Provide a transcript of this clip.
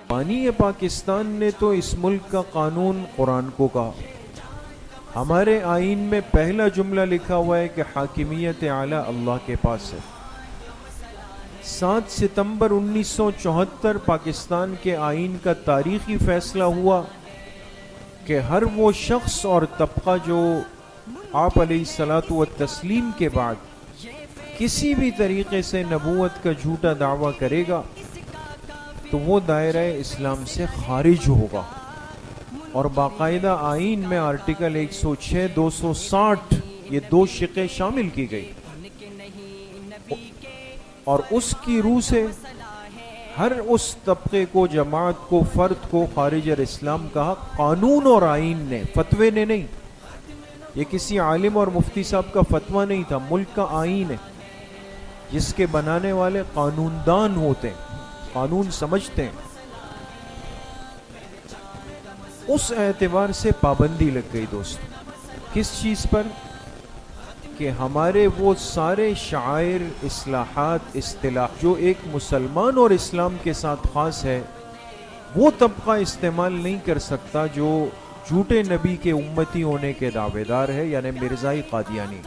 بانی پاکستان نے تو اس ملک کا قانون قرآن کو کہا. ہمارے آئین میں پہلا جملہ لکھا ہوا ہے کہ حاکمیت اعلیٰ اللہ کے پاس ہے. 7 ستمبر 1974 پاکستان کے آئین کا تاریخی فیصلہ ہوا کہ ہر وہ شخص اور طبقہ جو آپ علیہ الصلاۃ والتسلیم کے بعد کسی بھی طریقے سے نبوت کا جھوٹا دعویٰ کرے گا تو وہ دائرہ اسلام سے خارج ہوگا. اور باقاعدہ آئین میں آرٹیکل 106 260 یہ 2 شقیں شامل کی گئی، اور اس کی روح سے ہر اس طبقے کو، جماعت کو، فرد کو خارج اسلام کہا. قانون اور آئین نے، فتوے نے نہیں. یہ کسی عالم اور مفتی صاحب کا فتویٰ نہیں تھا، ملک کا آئین ہے جس کے بنانے والے قانون دان ہوتے ہیں، قانون سمجھتے ہیں. اس اعتبار سے پابندی لگ گئی دوستو. کس چیز پر؟ کہ ہمارے وہ سارے شعائر، اصلاحات، اصطلاح جو ایک مسلمان اور اسلام کے ساتھ خاص ہے، وہ طبقہ استعمال نہیں کر سکتا جو جھوٹے نبی کے امتی ہونے کے دعوے دار ہے، یعنی مرزائی قادیانی.